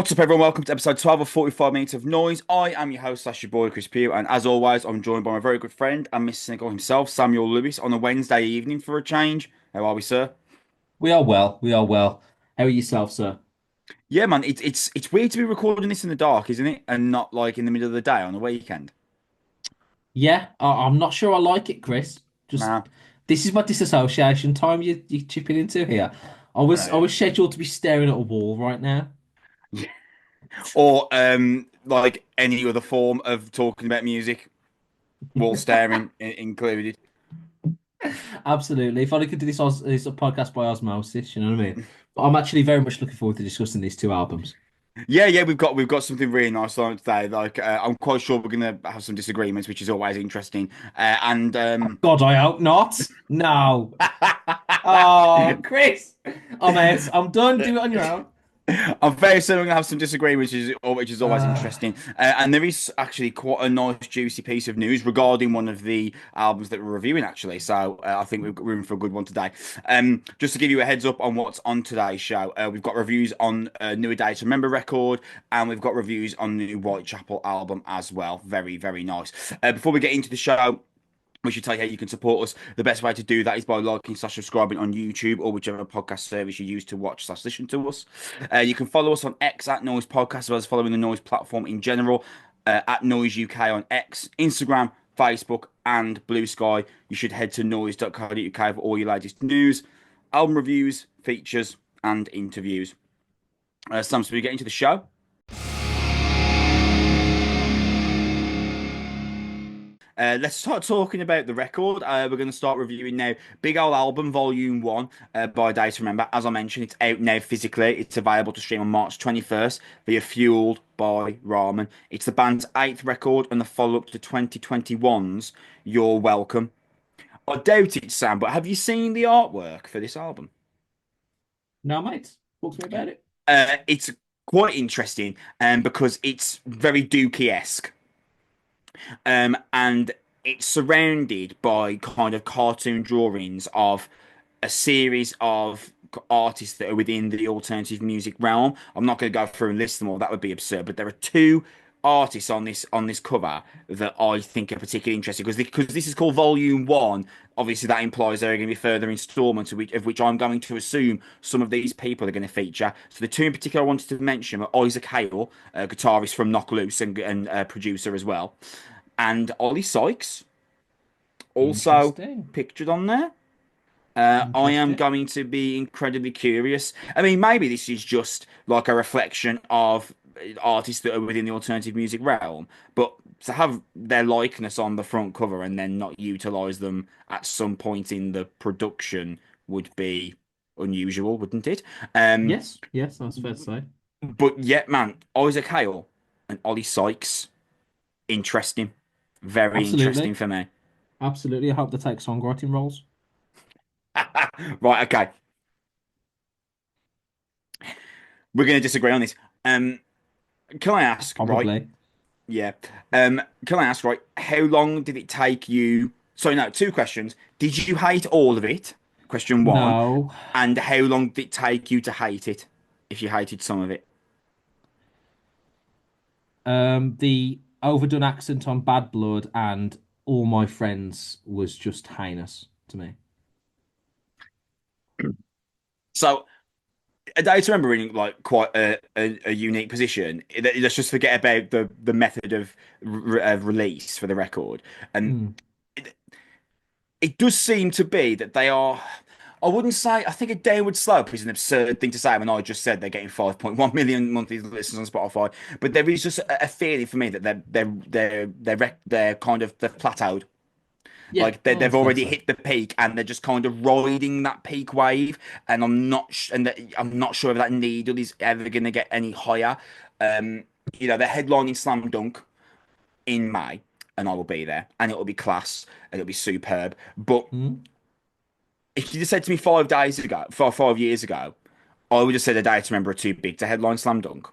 What's up, everyone? Welcome to episode 12 of 45 Minutes of Noise. I am your host, slash your boy, Chris Pugh, and as always, I'm joined by my very good friend and Mr. Cynical himself, Samuel Lewis, on a Wednesday evening for a change. How are we, sir? We are well. We are well. How are yourself, sir? Yeah, man, it's weird to be recording this in the dark, isn't it? And not like in the middle of the day on a weekend. Yeah, I'm not sure I like it, Chris. Just Nah. this is my disassociation time you're chipping into here. I was scheduled to be staring at a wall right now. Or like any other form of talking about music, wall staring included. Absolutely. If I could do this a podcast by osmosis, you know what I mean? But I'm actually very much looking forward to discussing these two albums. Yeah, we've got something really nice on today. Like I'm quite sure we're gonna have some disagreements, which is always interesting. And God, I hope not. No. Oh, Chris. I'm out. I'm done. Do it on your own. I'm very certain we're gonna have some disagreements, which is always Uh, interesting. And there is actually quite a nice, juicy piece of news regarding one of the albums that we're reviewing, actually. So I think we've got room for a good one today. Just to give you a heads up on what's on today's show, we've got reviews on New A Day to Remember record, and we've got reviews on the new Whitechapel album as well. Very, very nice. Before we get into the show, we should tell you how you can support us. The best way to do that is by liking slash subscribing on YouTube or whichever podcast service you use to watch slash listen to us. You can follow us on X at Noise Podcast, as well as following the Noise platform in general at Noise UK on X, Instagram, Facebook, and Blue Sky. You should head to noise.co.uk for all your latest news, album reviews, features, and interviews. Sam, so we get into the show. Let's start talking about the record. We're going to start reviewing now Big Old Album Vol.1 by Day to Remember. As I mentioned, it's out now physically. It's available to stream on March 21st via Fueled by Ramen. It's the band's eighth record and the follow up to 2021's You're Welcome. I doubt it, Sam, but have you seen the artwork for this album? no, mate. Talk to me about it. It's quite interesting because it's very Dookie-esque. And it's surrounded by kind of cartoon drawings of a series of artists that are within the alternative music realm. I'm not going to go through and list them all; that would be absurd. But there are two artists on this cover that I think are particularly interesting because this is called Vol.1. Obviously, that implies there are going to be further installments of which I'm going to assume some of these people are going to feature. So the two in particular I wanted to mention are Isaac Hale, a guitarist from Knock Loose and producer as well, and Ollie Sykes also Interesting. pictured on there. I am Interesting. going to be incredibly curious. I mean, maybe this is just like a reflection of artists that are within the alternative music realm, but to have their likeness on the front cover and then not utilize them at some point in the production would be unusual, wouldn't it? Um, Yes, yes, that's fair to say. but yet, man, Isaac Hale and Ollie Sykes, interesting, very interesting Absolutely. for me. Absolutely. I hope they take songwriting roles. Right, okay. We're going to disagree on this. Um, can I ask, right? Probably. Yeah. Can I ask, right? How long did it take you? Sorry, no, two questions. Did you hate all of it? Question one. No. And how long did it take you to hate it? If you hated some of it. The overdone accent on Bad Blood and All My Friends was just heinous to me. So, a day to remember in like quite a unique position. Let's just forget about the method of release for the record. And Mm. it does seem to be that they are. I wouldn't say. I think a downward slope is an absurd thing to say when I just said they're getting 5.1 million monthly listeners on Spotify. But there is just a feeling for me that they're kind of they've plateaued. Yeah, Like oh, they've that's fair to already say. hit the peak and they're just kind of riding that peak wave. And I'm not sure if that needle is ever going to get any higher. Um, they're headlining Slam Dunk in May, and I will be there, and it will be class, and it'll be superb. But Mm. if you just said to me 5 days ago, 5 years ago, I would have said a day to remember are too big to headline Slam Dunk.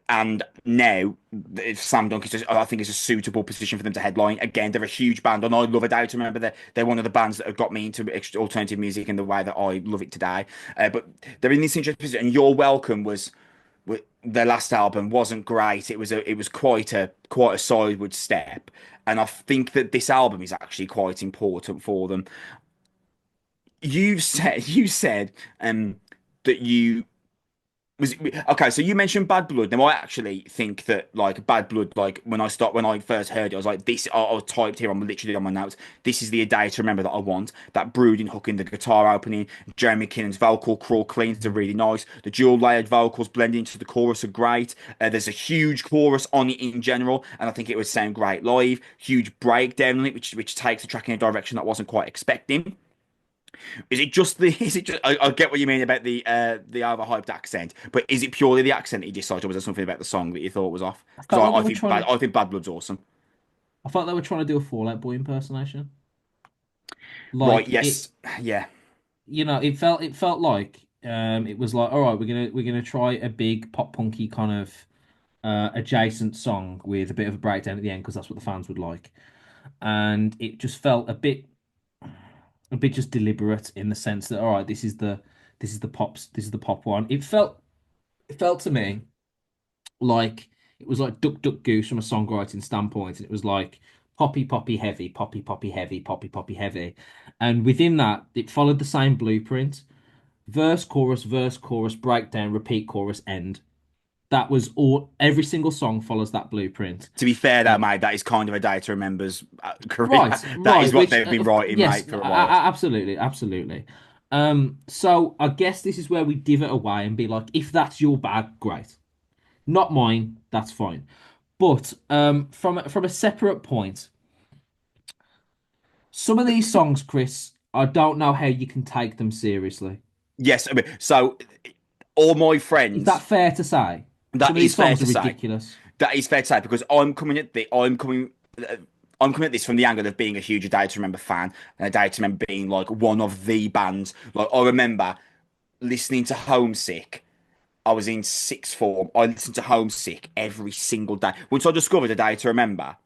And now, if Slam Dunk is, just, I think, is a suitable position for them to headline. Again, they're a huge band, and I love a day to remember. They're one of the bands that have got me into alternative music in the way that I love it today. But they're in this interesting position, and You're Welcome was. their last album wasn't great. It was quite a sideward step, and I think that this album is actually quite important for them. You said that you was okay. So you mentioned Bad Blood. Now I actually think that like Bad Blood, like when I first heard it, I was like this. I typed here. I'm literally on my notes. This is the day to remember that I want. That brooding hook in the guitar opening. Jeremy Kinnan's vocal crawl cleans are really nice. The dual layered vocals blending into the chorus are great. There's a huge chorus on it in general, and I think it would sound great live. Huge breakdown on it, which takes the track in a direction that I wasn't quite expecting. Is it just the? Is it just? I get what you mean about the overhyped accent, but is it purely the accent that you decided, or was there something about the song that you thought was off? I felt Because like they I were think trying to. I think Bad Blood's awesome. I felt they were trying to do a Fallout Boy impersonation. Right? Like it, Yes. Yeah. it felt like it was like, all right, we're gonna try a big pop punky kind of adjacent song with a bit of a breakdown at the end because that's what the fans would like. And it just felt a bit just deliberate in the sense that, all right, this is the pop one. It felt to me like it was like Duck Duck Goose from a songwriting standpoint, and it was like poppy poppy heavy, poppy poppy heavy, poppy poppy heavy, and within that it followed the same blueprint: verse chorus breakdown, repeat chorus end. That was all. Every single song follows that blueprint. To be fair, Uh, though, mate, that is kind of a day to remember's career. right, That is right. what Which, they've been writing, yes, mate, for a while. absolutely, absolutely. So I guess this is where we divot away and be like, if that's your bag, great. Not mine, that's fine. But from a separate point, some of these songs, Chris, I don't know how you can take them seriously. Yes. I mean, so all my Is that friends, fair to say? Some that of these is fair songs to are say. ridiculous. That is fair to say because uh, I'm coming at this from the angle of being a huge A Day to Remember fan and A Day to Remember being like one of the bands. Like I remember listening to Homesick. I was in sixth form. I listened to Homesick every single day. Once I discovered A Day to Remember,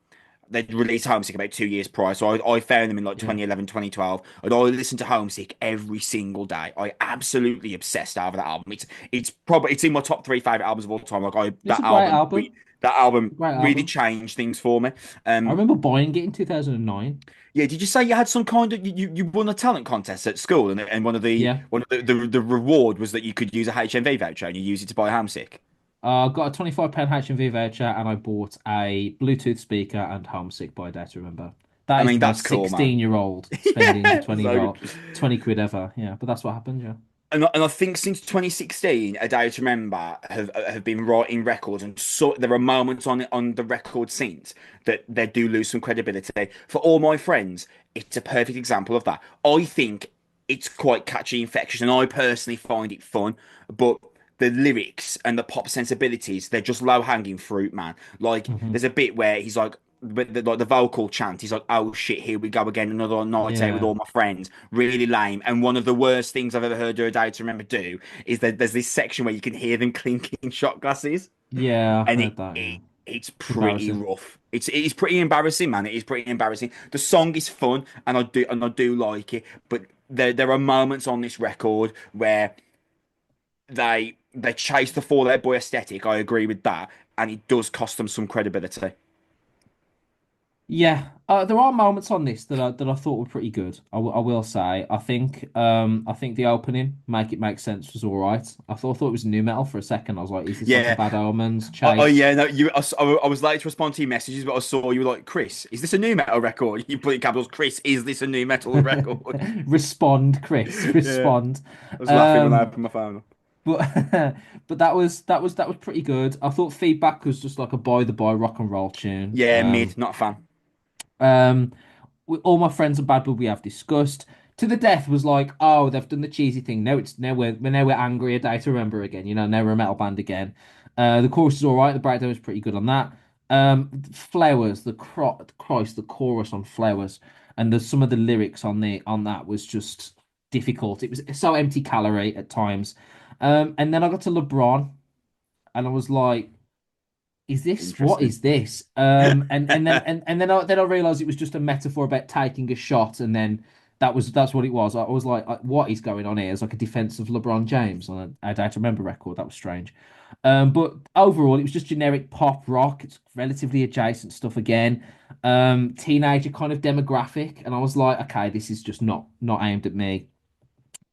they'd released Homesick about 2 years prior. So I found them in like Yeah. 2011, 2012. And I listened to Homesick every single day. I absolutely obsessed over that album. It's in my top three favorite albums of all time. It's a great album. That album Great really album. changed things for me. I Um remember buying it in 2009. yeah, did you say you had some kind of you won a talent contest at school and Yeah. one of the reward was that you could use a HMV voucher and you use it to buy Homesick? I got a £25 HMV voucher and I bought a Bluetooth speaker and Homesick by Data Remember. That I is the mean, that's most cool, man. 16-year-old spending Yeah, 20 so year good. old 20 quid ever. Yeah, but that's what happened, yeah. And I think since 2016, A Day to Remember have been writing records, and so there are moments on the record since that they do lose some credibility. For All My Friends, it's a perfect example of that. I think it's quite catchy, infectious, and I personally find it fun. But the lyrics and the pop sensibilities, they're just low hanging fruit, man. Like Hmm. there's a bit where he's like. But like the vocal chant, he's like, "Oh shit, here we go again, another night out with Yeah. all my friends." Really lame. And one of the worst things I've ever heard Do a Day to Remember do is that there's this section where you can hear them clinking shot glasses, Yeah, I've and heard that, yeah. it's pretty Embarrassing. rough. It's pretty embarrassing, man. It is pretty embarrassing. The song is fun, and I do like it, but there are moments on this record where they chase the Fall Out Boy aesthetic. I agree with that, and it does cost them some credibility. Yeah, there are moments on this that I thought were pretty good. I will say. I think the opening Make It Make Sense was all right. I thought it was new metal for a second. I was like, is this like a Yeah. Bad Omens Oh chase? yeah, no, I was late to respond to your messages, but I saw you were like, Chris, is this a new metal record? You put in capitals, Chris, is this a new metal record? Respond, Chris. Yeah, Respond. I was laughing when I Um, opened my phone. but but that was pretty good. I thought Feedback was just like a by the by rock and roll tune. Yeah, mid, not a fan. Um, all my friends and Bad Blood we have discussed. To the Death was like, oh, they've done the cheesy thing. Now we're angry. A Day to Remember again. Now we're a metal band again. The chorus is all right. The breakdown was pretty good on that. Flowers, Christ, the chorus on Flowers, and some of the lyrics on that was just difficult. It was so empty calorie at times. And then I got to LeBron, and I was like, what Interesting. is this? And then I realized it was just a metaphor about taking a shot and then That's what it was. I was like, what is going on here? It's like a defense of LeBron James on a Data Remember record. That was strange. But overall, it was just generic pop rock. It's relatively adjacent stuff again. Teenager kind of demographic, and I was like, okay, this is just not aimed at me.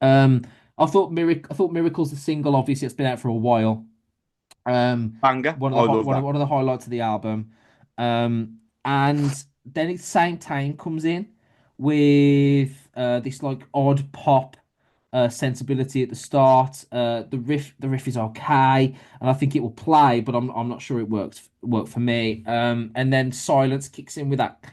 Um, I thought Miracle's the single. Obviously, it's been out for a while. Banger. I love that. One of the highlights of the album. And then its same time comes in with this like odd pop sensibility at the start. The riff is okay, and I think it will play, but I'm not sure it worked for me. And then Silence kicks in with that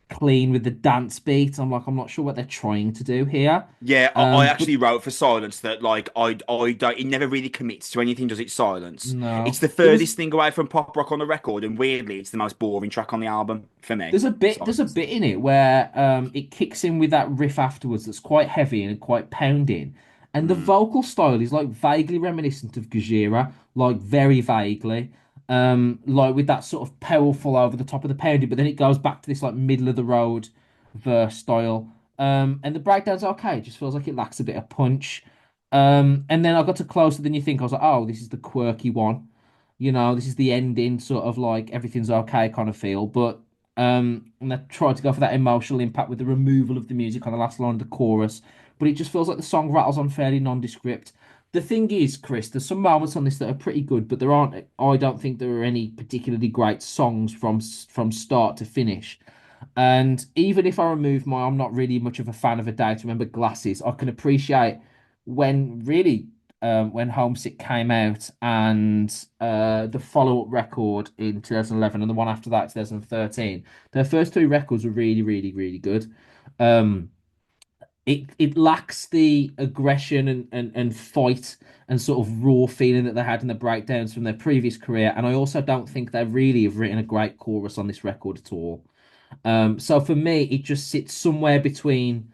clean with the dance beat. I'm not sure what they're trying to do here. Yeah, I But actually wrote for Silence that like I don't it never really commits to anything, does it? Silence. It's no, the there was furthest thing away from pop rock on the record, and weirdly, it's the most boring track on the album for me. there's a Silence. bit in it where it kicks in with that riff afterwards that's quite heavy and quite pounding. And the Mm. vocal style is like vaguely reminiscent of Gojira, like very vaguely. Like with that sort of powerful over the top of the pounding, but then it goes back to this like middle of the road verse style. And the breakdown's okay, it just feels like it lacks a bit of punch. And then I got to Closer Than You Think. I was like, oh, this is the quirky one. This is the ending, sort of like everything's okay kind of feel. But and I tried to go for that emotional impact with the removal of the music on the last line of the chorus, but it just feels like the song rattles on fairly nondescript. The thing is, Chris, there's some moments on this that are pretty good, but there aren't. I don't think there are any particularly great songs from start to finish. And even if I remove my, I'm not really much of a fan of a day to remember glasses. I can appreciate when Homesick came out and the follow-up record in 2011 and the one after that, 2013. Their first two records were really, really, really good. Um, it lacks the aggression and fight and sort of raw feeling that they had in the breakdowns from their previous career. And I also don't think they really have written a great chorus on this record at all. So for me, it just sits somewhere between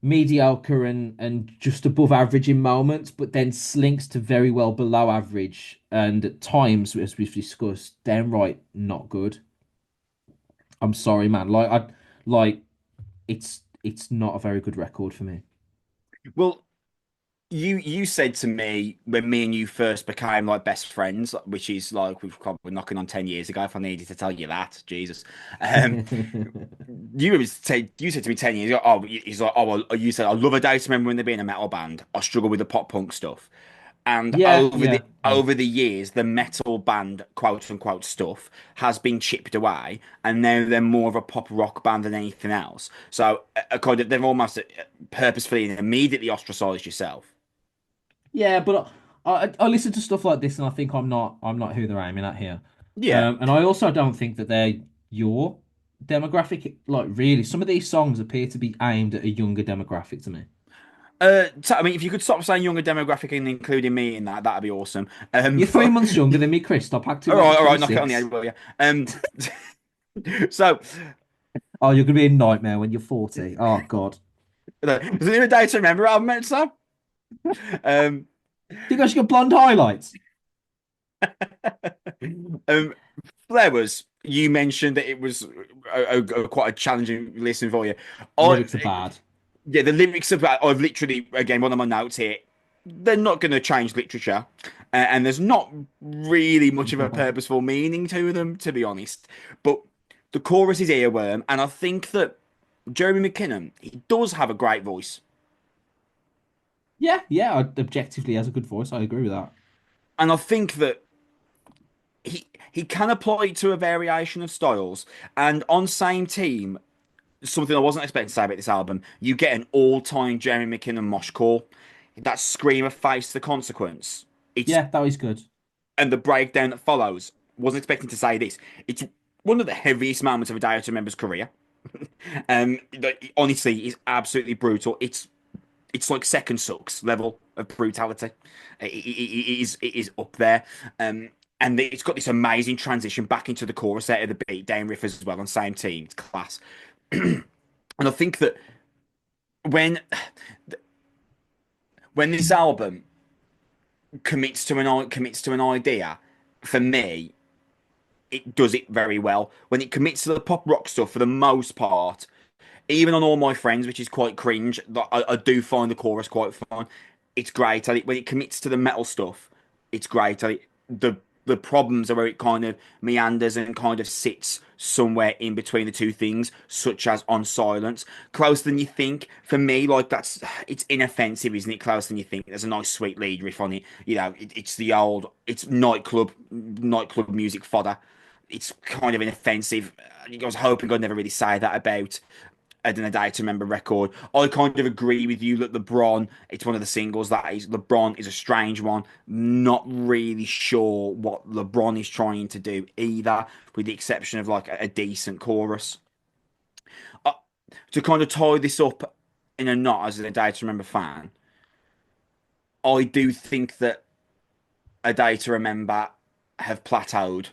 mediocre and just above average in moments, but then slinks to very well below average, and at times, as we've discussed, downright not good. I'm sorry, man. Like it's not a very good record for me. Well, you said to me when me and you first became like best friends, which is like we're knocking on 10 years ago. If I needed to tell you that, Jesus. Um, you said to me 10 years ago. Oh, he's like, oh, well, you said I love a day to remember when they're being a metal band. I struggle with the pop punk stuff. And Yeah, yeah, yeah. over the years, the metal band quote unquote stuff has been chipped away, and now they're more of a pop rock band than anything else. So, kind of, they've almost purposefully and immediately ostracized yourself. Yeah, but I listen to stuff like this and I think I'm not who they're aiming at here. Yeah. And I also don't think that they're your demographic. Like really, some of these songs appear to be aimed at a younger demographic to me. So, I mean, if you could stop saying younger demographic and including me in that, that'd be awesome. You're 3 months younger than me, Chris. Stop acting like you're All right, knock it on the head, 26. will you? So, Oh, you're gonna be a nightmare when you're 40. Oh God. there's a day to remember album, mate, so. Um, Because you got blonde highlights. um, Flowers, you mentioned that it was quite a challenging listen for you. I, Lyrics are bad. yeah, the lyrics of that, I've literally, again, one of my notes here, they're not going to change literature, and there's not really much of a purposeful meaning to them, to be honest. But the chorus is earworm, and I think that Jeremy McKinnon, he does have a great voice. Yeah, yeah. Objectively has a good voice. I agree with that. And I think that he can apply it to a variation of styles. And on same team, something I wasn't expecting to say about this album, you get an all-time Jeremy McKinnon mosh call. That scream of face the consequence. It's Yeah, that was good. and the breakdown that follows. Wasn't expecting to say this. It's one of the heaviest moments of a Day to Remember's career. Honestly, is absolutely brutal. It's like second sucks level of brutality. It is up there. And it's got this amazing transition back into the chorus out of the beat down riff as well on same team. It's class. And I think that when when this album commits to an idea, for me, it does it very well. When it commits to the pop rock stuff, for the most part, even on All My Friends, which is quite cringe, I do find the chorus quite fun. It's great. When it commits to the metal stuff, it's great. The problems are where it kind of meanders and kind of sits somewhere in between the two things, such as on Silence. Closer than you think. For me, like it's inoffensive, isn't it? Closer than you think. There's a nice sweet lead riff on it. It's the old, it's nightclub music fodder. It's kind of inoffensive. I was hoping I'd never really say that about than A Day to Remember record. I kind of agree with you that LeBron, it's one of the singles that is LeBron is a strange one. Not really sure what LeBron is trying to do either, with the exception of like a decent chorus. Uh, to kind of tie this up in a knot as a Day to Remember fan, I do think that A Day to Remember have plateaued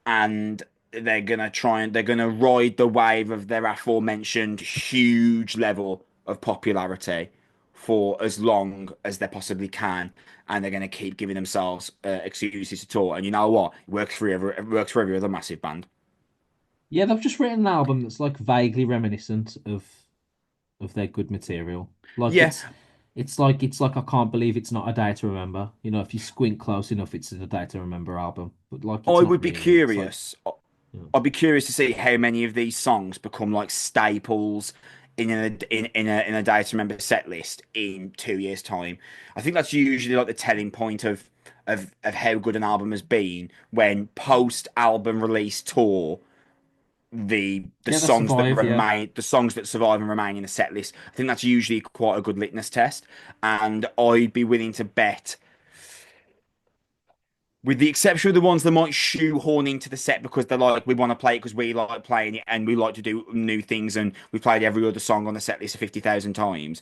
and they're gonna ride the wave of their aforementioned huge level of popularity for as long as they possibly can, and they're gonna keep giving themselves excuses to tour. And you know what? It works for every other massive band. Yeah, they've just written an album that's like vaguely reminiscent of their good material. Like Yeah, it's like I can't believe it's not A Day to Remember. You know, if you squint close enough, it's a Day to Remember album. But like I it's not would be really. It's like, curious. you know. I'd be curious to see how many of these songs become like staples in a Day to Remember set list in 2 years' time. I think that's usually like the telling point of how good an album has been when post album release tour the Yeah, they songs that survive, yeah. remain the songs that survive and remain in a set list. I think that's usually quite a good litmus test, and I'd be willing to bet, with the exception of the ones that might shoehorn into the set because they're like, we want to play it because we like playing it and we like to do new things and we've played every other song on the set list 50,000 times.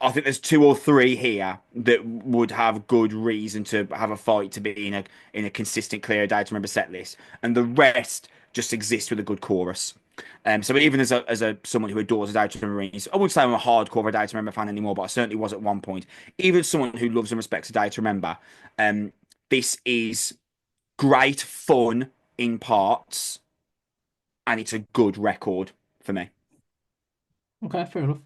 I think there's two or three here that would have good reason to have a fight to be in a consistent, clear Day to Remember set list, and the rest just exist with a good chorus. So even as a someone who adores a Day to Remember, I wouldn't say I'm a hardcore Day to Remember fan anymore, but I certainly was at one point. Even as someone who loves and respects a Day to Remember, um, this is great fun in parts, and it's a good record for me. Okay, fair enough.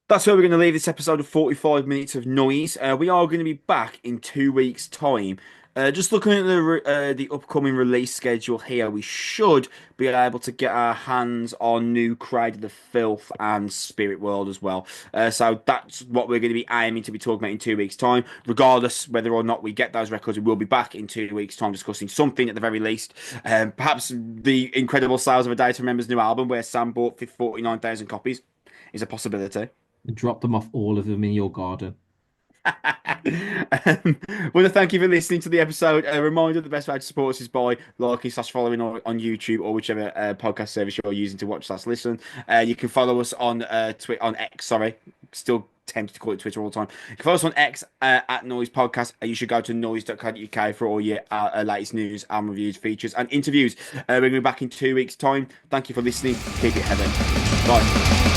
That's where we're going to leave this episode of 45 minutes of noise. We are going to be back in 2 weeks' time. Just looking at the upcoming release schedule here, we should be able to get our hands on new Cradle of the Filth and Spirit World as well. So that's what we're going to be aiming to be talking about in 2 weeks' time. Regardless whether or not we get those records, we will be back in 2 weeks' time discussing something at the very least. Perhaps the incredible sales of A Day to Remember's new album, where Sam bought 49,000 copies, is a possibility. Drop them off, all of them in your garden. Well, thank you for listening to the episode. A reminder: the best way to support us is by liking/following on YouTube or whichever podcast service you're using to watch/listen. You can follow us on on X. Sorry, still tempted to call it Twitter all the time. You can follow us on X at Noizze Podcast. You should go to noizze.co.uk for all your latest news, album reviews, features, and interviews. We're going to be back in 2 weeks' time. Thank you for listening. Keep it heavy. Bye.